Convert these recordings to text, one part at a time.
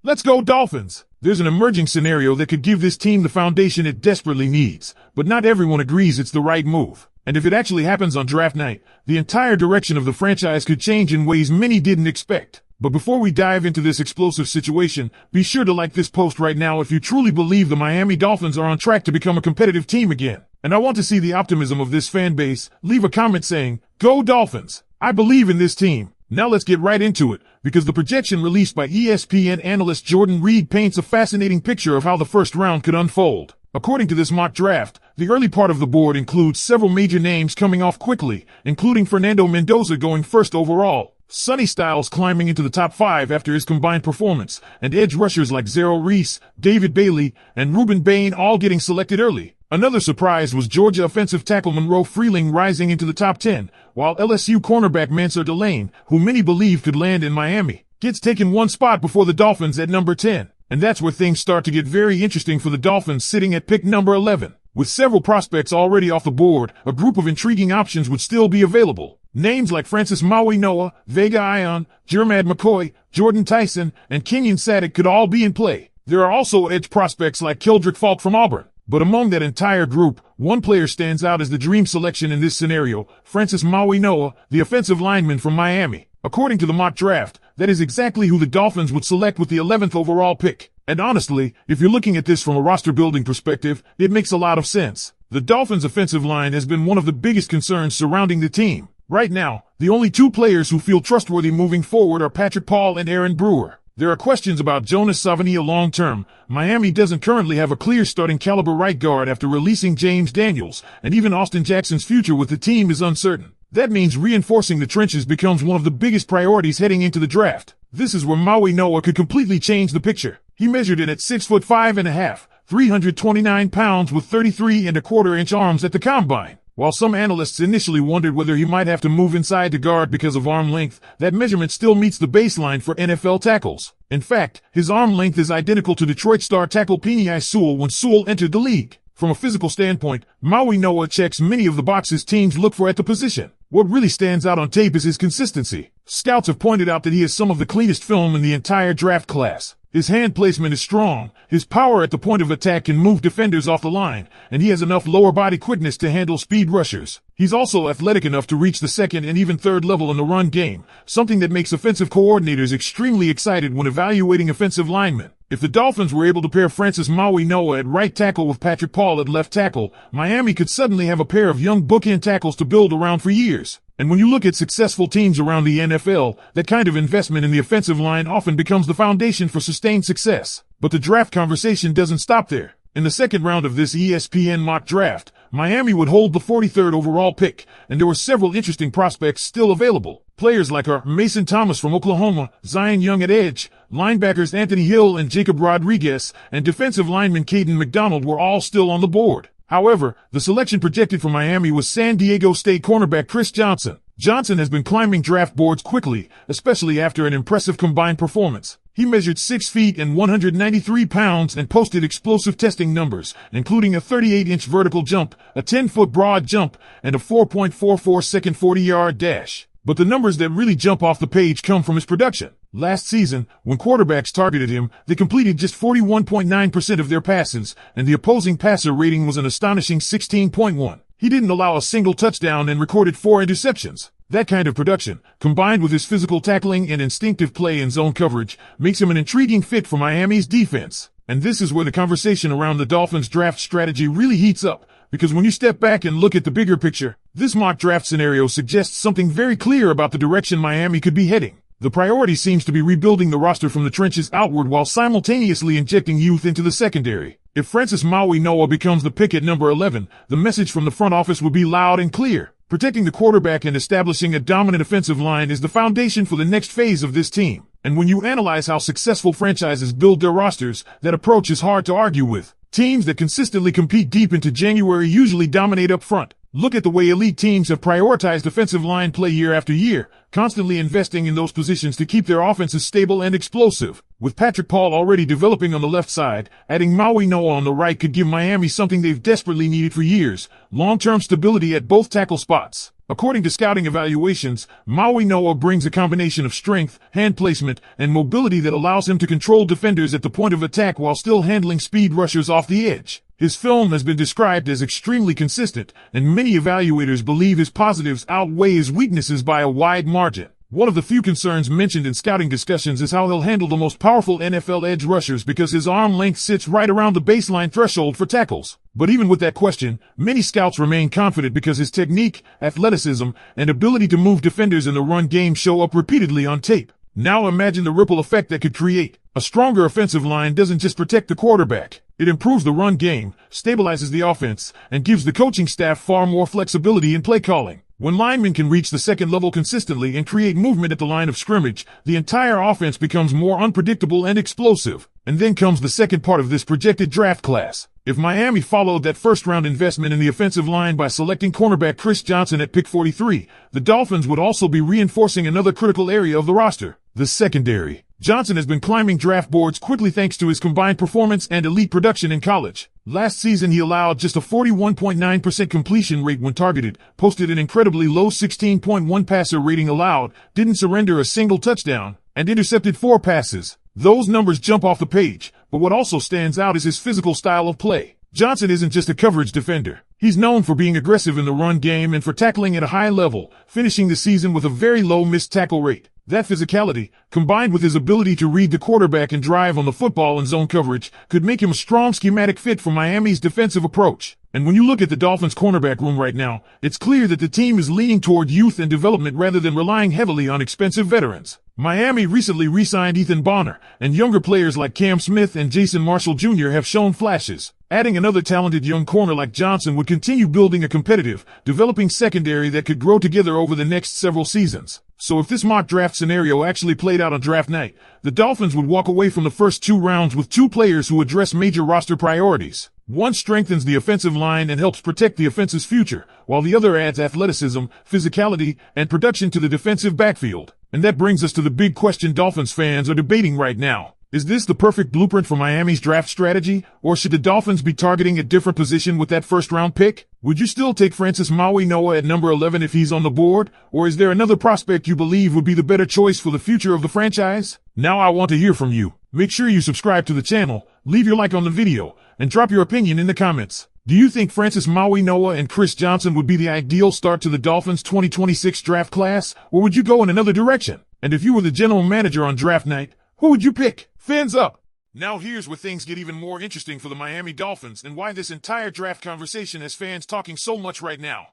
Let's go Dolphins! There's an emerging scenario that could give this team the foundation it desperately needs, but not everyone agrees it's the right move. And if it actually happens on draft night, the entire direction of the franchise could change in ways many didn't expect. But before we dive into this explosive situation, be sure to like this post right now if you truly believe the Miami Dolphins are on track to become a competitive team again. And I want to see the optimism of this fan base. Leave a comment saying, "Go Dolphins! I believe in this team." Now let's get right into it, because the projection released by ESPN analyst Jordan Reed paints a fascinating picture of how the first round could unfold. According to this mock draft, the early part of the board includes several major names coming off quickly, including Fernando Mendoza going first overall, Sonny Styles climbing into the top 5 after his combined performance, and edge rushers like Zero Reese, David Bailey, and Ruben Bain all getting selected early. Another surprise was Georgia offensive tackle Monroe Freeling rising into the top 10, while LSU cornerback Mansour Delane, who many believe could land in Miami, gets taken one spot before the Dolphins at number 10. And that's where things start to get very interesting for the Dolphins sitting at pick number 11. With several prospects already off the board, a group of intriguing options would still be available. Names like Francis Maui Noah, Vega Ion, Jermad McCoy, Jordan Tyson, and Kenyon Sadek could all be in play. There are also edge prospects like Keldrick Falk from Auburn. But among that entire group, one player stands out as the dream selection in this scenario, Francis Maui Noah, the offensive lineman from Miami. According to the mock draft, that is exactly who the Dolphins would select with the 11th overall pick. And honestly, if you're looking at this from a roster building perspective, it makes a lot of sense. The Dolphins' offensive line has been one of the biggest concerns surrounding the team. Right now, the only two players who feel trustworthy moving forward are Patrick Paul and Aaron Brewer. There are questions about Jonas Savania long-term. Miami doesn't currently have a clear starting caliber right guard after releasing James Daniels, and even Austin Jackson's future with the team is uncertain. That means reinforcing the trenches becomes one of the biggest priorities heading into the draft. This is where Maui Noah could completely change the picture. He measured in at 6'5.5", 329 pounds with 33¼ inch arms at the combine. While some analysts initially wondered whether he might have to move inside to guard because of arm length, that measurement still meets the baseline for NFL tackles. In fact, his arm length is identical to Detroit star tackle Penei Sewell when Sewell entered the league. From a physical standpoint, Maui Noah checks many of the boxes teams look for at the position. What really stands out on tape is his consistency. Scouts have pointed out that he has some of the cleanest film in the entire draft class. His hand placement is strong, his power at the point of attack can move defenders off the line, and he has enough lower body quickness to handle speed rushers. He's also athletic enough to reach the second and even third level in the run game, something that makes offensive coordinators extremely excited when evaluating offensive linemen. If the Dolphins were able to pair Francis Maui Noah at right tackle with Patrick Paul at left tackle, Miami could suddenly have a pair of young bookend tackles to build around for years. And when you look at successful teams around the NFL, that kind of investment in the offensive line often becomes the foundation for sustained success. But the draft conversation doesn't stop there. In the second round of this ESPN mock draft, Miami would hold the 43rd overall pick, and there were several interesting prospects still available. Players like Mason Thomas from Oklahoma, Zion Young at edge, linebackers Anthony Hill and Jacob Rodriguez, and defensive lineman Caden McDonald were all still on the board. However, the selection projected for Miami was San Diego State cornerback Chris Johnson. Johnson has been climbing draft boards quickly, especially after an impressive combined performance. He measured 6 feet and 193 pounds and posted explosive testing numbers, including a 38-inch vertical jump, a 10-foot broad jump, and a 4.44-second 40-yard dash. But the numbers that really jump off the page come from his production. Last season, when quarterbacks targeted him, they completed just 41.9% of their passes, and the opposing passer rating was an astonishing 16.1. He didn't allow a single touchdown and recorded 4 interceptions. That kind of production, combined with his physical tackling and instinctive play in zone coverage, makes him an intriguing fit for Miami's defense. And this is where the conversation around the Dolphins' draft strategy really heats up, because when you step back and look at the bigger picture, this mock draft scenario suggests something very clear about the direction Miami could be heading. The priority seems to be rebuilding the roster from the trenches outward while simultaneously injecting youth into the secondary. If Francis Maui Noah becomes the pick at number 11, the message from the front office will be loud and clear. Protecting the quarterback and establishing a dominant offensive line is the foundation for the next phase of this team. And when you analyze how successful franchises build their rosters, that approach is hard to argue with. Teams that consistently compete deep into January usually dominate up front. Look at the way elite teams have prioritized offensive line play year after year, constantly investing in those positions to keep their offenses stable and explosive. With Patrick Paul already developing on the left side, adding Maui Noah on the right could give Miami something they've desperately needed for years: long-term stability at both tackle spots. According to scouting evaluations, Maui Noa brings a combination of strength, hand placement, and mobility that allows him to control defenders at the point of attack while still handling speed rushers off the edge. His film has been described as extremely consistent, and many evaluators believe his positives outweigh his weaknesses by a wide margin. One of the few concerns mentioned in scouting discussions is how he'll handle the most powerful NFL edge rushers because his arm length sits right around the baseline threshold for tackles. But even with that question, many scouts remain confident because his technique, athleticism, and ability to move defenders in the run game show up repeatedly on tape. Now imagine the ripple effect that could create. A stronger offensive line doesn't just protect the quarterback. It improves the run game, stabilizes the offense, and gives the coaching staff far more flexibility in play calling. When linemen can reach the second level consistently and create movement at the line of scrimmage, the entire offense becomes more unpredictable and explosive. And then comes the second part of this projected draft class. If Miami followed that first-round investment in the offensive line by selecting cornerback Chris Johnson at pick 43, the Dolphins would also be reinforcing another critical area of the roster, the secondary. Johnson has been climbing draft boards quickly thanks to his combined performance and elite production in college. Last season he allowed just a 41.9% completion rate when targeted, posted an incredibly low 16.1 passer rating allowed, didn't surrender a single touchdown, and intercepted 4 passes. Those numbers jump off the page, but what also stands out is his physical style of play. Johnson isn't just a coverage defender. He's known for being aggressive in the run game and for tackling at a high level, finishing the season with a very low missed tackle rate. That physicality, combined with his ability to read the quarterback and drive on the football in zone coverage, could make him a strong schematic fit for Miami's defensive approach. And when you look at the Dolphins' cornerback room right now, it's clear that the team is leaning toward youth and development rather than relying heavily on expensive veterans. Miami recently re-signed Ethan Bonner, and younger players like Cam Smith and Jason Marshall Jr. have shown flashes. Adding another talented young corner like Johnson would continue building a competitive, developing secondary that could grow together over the next several seasons. So if this mock draft scenario actually played out on draft night, the Dolphins would walk away from the first 2 rounds with 2 players who address major roster priorities. One strengthens the offensive line and helps protect the offense's future, while the other adds athleticism, physicality, and production to the defensive backfield. And that brings us to the big question Dolphins fans are debating right now. Is this the perfect blueprint for Miami's draft strategy, or should the Dolphins be targeting a different position with that first-round pick? Would you still take Francis Maui Noa at number 11 if he's on the board, or is there another prospect you believe would be the better choice for the future of the franchise? Now I want to hear from you. Make sure you subscribe to the channel, leave your like on the video, and drop your opinion in the comments. Do you think Francis Maui Noa and Chris Johnson would be the ideal start to the Dolphins' 2026 draft class, or would you go in another direction? And if you were the general manager on draft night, who would you pick? Fans up! Now here's where things get even more interesting for the Miami Dolphins and why this entire draft conversation has fans talking so much right now.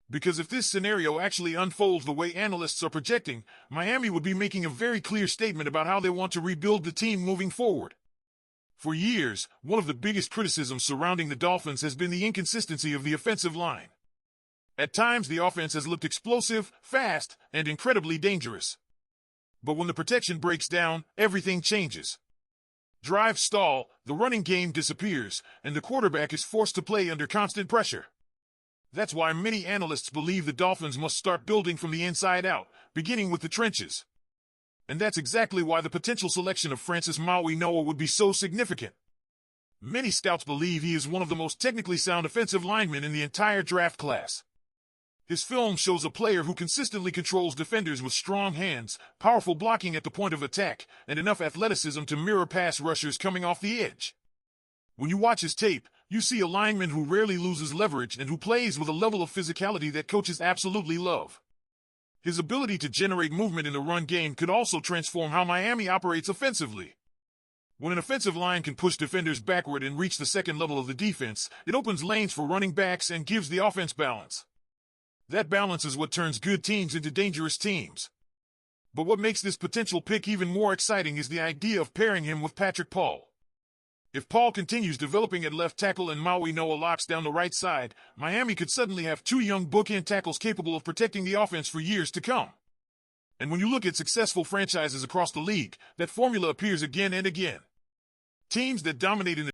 Because if this scenario actually unfolds the way analysts are projecting, Miami would be making a very clear statement about how they want to rebuild the team moving forward. For years, one of the biggest criticisms surrounding the Dolphins has been the inconsistency of the offensive line. At times, the offense has looked explosive, fast, and incredibly dangerous. But when the protection breaks down, everything changes. Drives stall, the running game disappears, and the quarterback is forced to play under constant pressure. That's why many analysts believe the Dolphins must start building from the inside out, beginning with the trenches. And that's exactly why the potential selection of Francis Maui Noa would be so significant. Many scouts believe he is one of the most technically sound offensive linemen in the entire draft class. His film shows a player who consistently controls defenders with strong hands, powerful blocking at the point of attack, and enough athleticism to mirror pass rushers coming off the edge. When you watch his tape, you see a lineman who rarely loses leverage and who plays with a level of physicality that coaches absolutely love. His ability to generate movement in the run game could also transform how Miami operates offensively. When an offensive line can push defenders backward and reach the second level of the defense, it opens lanes for running backs and gives the offense balance. That balance is what turns good teams into dangerous teams. But what makes this potential pick even more exciting is the idea of pairing him with Patrick Paul. If Paul continues developing at left tackle and Maui Noa locks down the right side, Miami could suddenly have 2 young bookend tackles capable of protecting the offense for years to come. And when you look at successful franchises across the league, that formula appears again and again. Teams that dominate in the